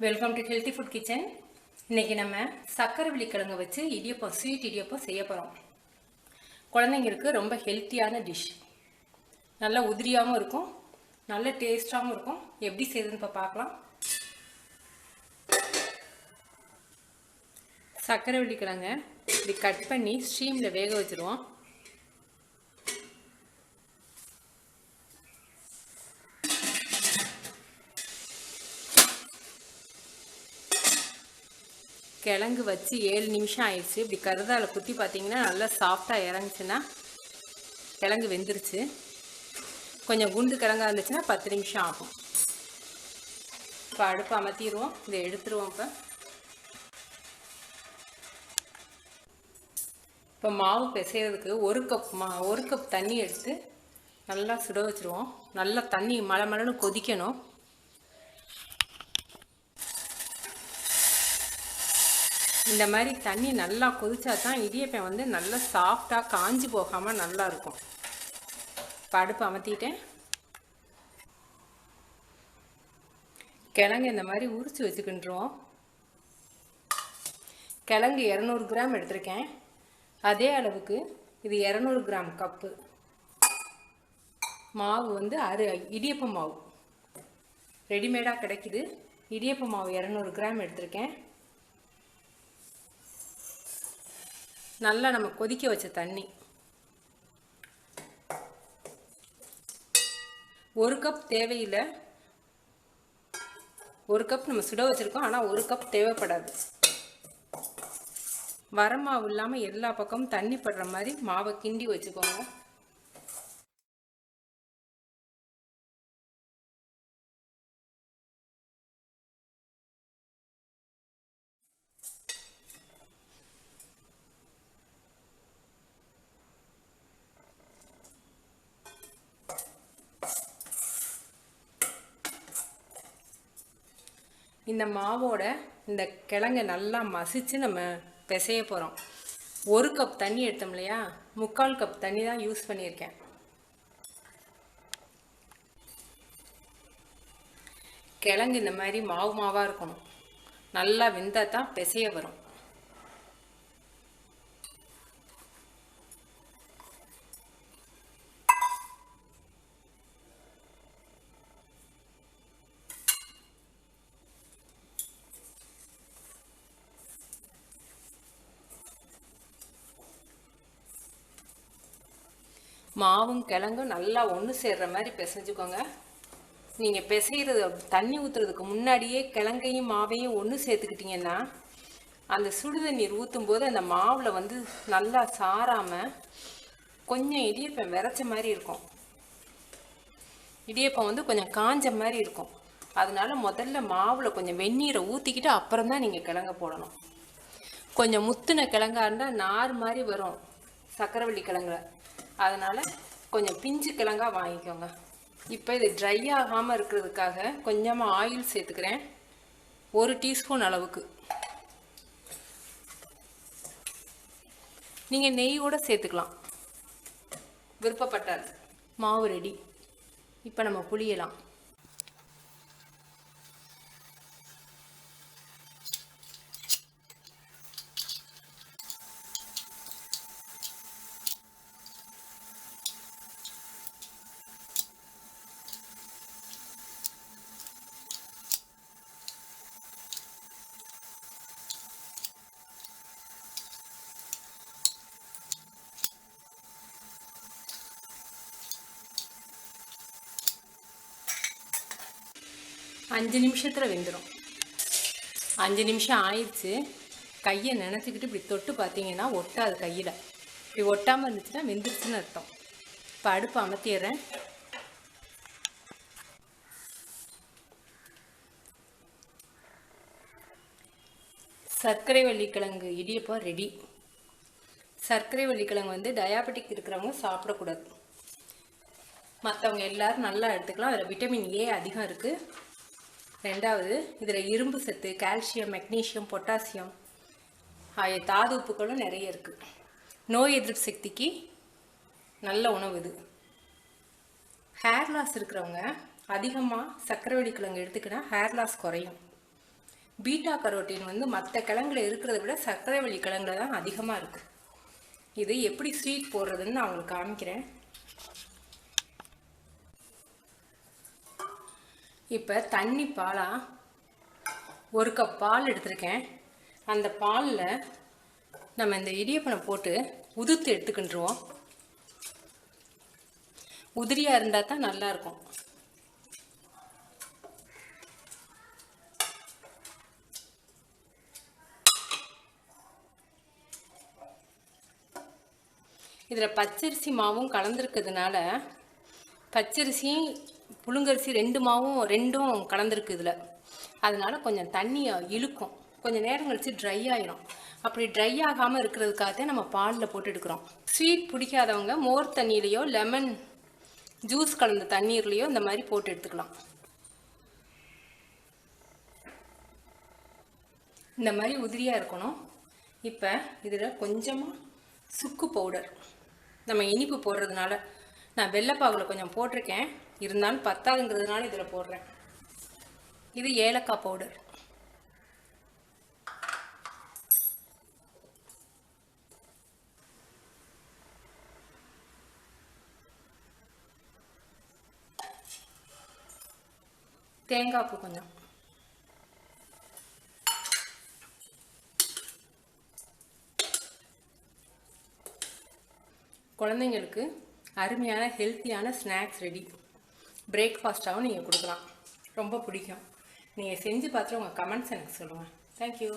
Welcome to healthy food kitchen. இன்றைக்கி நம்ம சக்கரவள்ளி கிழங்கு வச்சு இடியப்பம், ஸ்வீட் இடியப்பம் செய்ய போகிறோம். குழந்தைங்களுக்கு ரொம்ப ஹெல்த்தியான டிஷ். நல்லா உதிரியாகவும் இருக்கும், நல்ல டேஸ்டாகவும் இருக்கும். எப்படி செய்யுதுன்னு இப்போ பார்க்கலாம். சக்கரவள்ளி கிழங்கை இப்படி கட் பண்ணி ஸ்டீமில் வேக வச்சுருவோம். கிழங்கு வச்சு 7 நிமிஷம் ஆயிடுச்சு. இப்படி கருதால குத்தி பார்த்தீங்கன்னா நல்லா சாஃப்டாக இறங்குச்சுன்னா கிழங்கு வெந்துருச்சு. கொஞ்சம் குண்டு கிழங்கா இருந்துச்சுன்னா 10 நிமிஷம் ஆகும். இப்போ அடுப்பு அமர்த்திடுவோம், இதை எடுத்துருவோம். இப்போ மாவு பிசைகிறதுக்கு ஒரு கப் தண்ணி எடுத்து நல்லா சுட வச்சுருவோம். நல்லா தண்ணி மழை கொதிக்கணும். இந்த மாதிரி தண்ணி நல்லா கொதிச்சா தான் இடியப்பம் வந்து நல்லா சாஃப்டாக காஞ்சி போகாமல் நல்லா இருக்கும். இப்போ அடுப்பு அமர்த்திட்டேன். கிழங்கு இந்த மாதிரி உரிச்சு வச்சுக்கின்றோம். கிழங்கு 200 கிராம் எடுத்திருக்கேன். அதே அளவுக்கு இது 200 கிராம் கப்பு மாவு வந்து இடியப்ப மாவு ரெடிமேடாக கிடைக்குது. இடியப்ப மாவு 200 கிராம் எடுத்திருக்கேன். நல்லா நம்ம கொதிக்க வச்ச தண்ணி 1 கப் தேவையில்லை. 1 கப் நம்ம சுட வச்சுருக்கோம், ஆனால் 1 கப் தேவைப்படாது. வரமாவு இல்லாமல் எல்லா பக்கமும் தண்ணி படுற மாதிரி மாவை கிண்டி வச்சுக்கோங்க. இந்த மாவோட இந்த கிழங்கை நல்லா மசிச்சு நம்ம பிசைய போகிறோம். 1 கப் தண்ணி எடுத்தோம் இல்லையா, 3/4 கப் தண்ணி தான் யூஸ் பண்ணியிருக்கேன். கிழங்கு இந்த மாதிரி மாவாக இருக்கணும். நல்லா வெந்தால் தான் பிசைய வரும். மாவும் கிழங்கும் நல்லா ஒன்று சேர்ற மாதிரி பிசைஞ்சுக்கோங்க. நீங்கள் பிசைகிறது தண்ணி ஊற்றுறதுக்கு முன்னாடியே கிழங்கையும் மாவையும் ஒன்று சேர்த்துக்கிட்டிங்கன்னா அந்த சுடுதண்ணீர் ஊற்றும் போது அந்த மாவில் வந்து நல்லா சாராமல் கொஞ்சம் இடியப்பம் விரைச்ச மாதிரி இருக்கும். இடியப்பம் வந்து கொஞ்சம் காஞ்ச மாதிரி இருக்கும். அதனால முதல்ல மாவில் கொஞ்சம் வெந்நீரை ஊற்றிக்கிட்டு அப்புறம் தான் நீங்கள் கிழங்க போடணும். கொஞ்சம் முத்துன கிழங்கா இருந்தால் நார் மாதிரி வரும் சக்கரவள்ளி கிழங்குல. அதனால் கொஞ்சம் பிஞ்சு கிழங்கா வாங்கிக்கோங்க. இப்போ இது ட்ரை ஆகாமல் இருக்கிறதுக்காக கொஞ்சமாக ஆயில் சேர்த்துக்கிறேன். 1 டீஸ்பூன் அளவுக்கு. நீங்கள் நெய் கூட சேர்த்துக்கலாம் விருப்பப்பட்டால். மாவு ரெடி. இப்போ நம்ம புளியலாம். அஞ்சு நிமிஷத்தில் வெந்துடும். 5 நிமிஷம் ஆயிடுச்சு. கையை நினச்சிக்கிட்டு இப்படி தொட்டு பார்த்தீங்கன்னா ஒட்டாது. கையில் இப்படி ஒட்டாமல் இருந்துச்சுன்னா வெந்துருச்சுன்னு அர்த்தம். இப்போ அடுப்பு அமர்த்திடுறேன். சர்க்கரை வள்ளிக்கிழங்கு இடியப்பம் ரெடி. சர்க்கரை வள்ளிக்கிழங்கு வந்து டயாபெட்டிக் இருக்கிறவங்க சாப்பிடக்கூடாது. மற்றவங்க எல்லோரும் நல்லா எடுத்துக்கலாம். அதில் விட்டமின் ஏ அதிகம் இருக்குது. 2வது, இதில் இரும்பு சத்து, கால்சியம், மெக்னீசியம், பொட்டாசியம் ஆகிய தாது உப்புகளும் நிறைய இருக்குது. நோய் எதிர்ப்பு சக்திக்கு நல்ல உணவு இது. ஹேர் லாஸ் இருக்கிறவங்க அதிகமாக சக்கரவள்ளி கிழங்கு எடுத்துக்கினா ஹேர் லாஸ் குறையும். பீட்டா கரோட்டின் வந்து மற்ற கிழங்குல இருக்கிறத விட சர்க்கரை வள்ளி கிழங்குல தான் அதிகமாக இருக்குது. இது எப்படி ஸ்வீட் போடுறதுன்னு நான் உங்களுக்கு காமிக்கிறேன். இப்போ தண்ணி பாலாக 1 கப் பால் எடுத்திருக்கேன். அந்த பாலில் நம்ம இந்த இடியப்பனை போட்டு உதிர்த்து எடுத்துக்கிட்டுருவோம். உதிரியாக இருந்தால் தான் நல்லாயிருக்கும். இதில் பச்சரிசி மாவும் கலந்துருக்கிறதுனால பச்சரிசி புழுங்கரிசி ரெண்டும் கலந்துருக்கு இதில். அதனால் கொஞ்சம் தண்ணியை இழுக்கும். கொஞ்சம் நேரம் கழித்து ட்ரை ஆயிரும். அப்படி ட்ரை ஆகாமல் இருக்கிறதுக்காகத்தான் நம்ம பாலில் போட்டு எடுக்கிறோம். ஸ்வீட் பிடிக்காதவங்க மோர் தண்ணியிலையோ லெமன் ஜூஸ் கலந்த தண்ணீர்லேயோ இந்த மாதிரி போட்டு எடுத்துக்கலாம். இந்த மாதிரி உதிரியாக இருக்கணும். இப்போ இதில் கொஞ்சமாக சுக்கு பவுடர், நம்ம இனிப்பு போடுறதுனால நான் வெள்ளைப்பாவில் கொஞ்சம் போட்டிருக்கேன், இருந்தாலும் பத்தாதுங்கிறதுனால இதில் போடுறேன். இது ஏலக்காய் பவுடர். தேங்காய் பூ கொஞ்சம். குழந்தைங்களுக்கு அருமையான ஹெல்த்தியான ஸ்நாக்ஸ் ரெடி. பிரேக்ஃபாஸ்ட்டாகவும் நீங்கள் கொடுக்கலாம். ரொம்ப பிடிக்கும். நீங்கள் செஞ்சு பார்த்துட்டு உங்கள் கமெண்ட்ஸ் எனக்கு சொல்லுங்கள். தேங்க்யூ.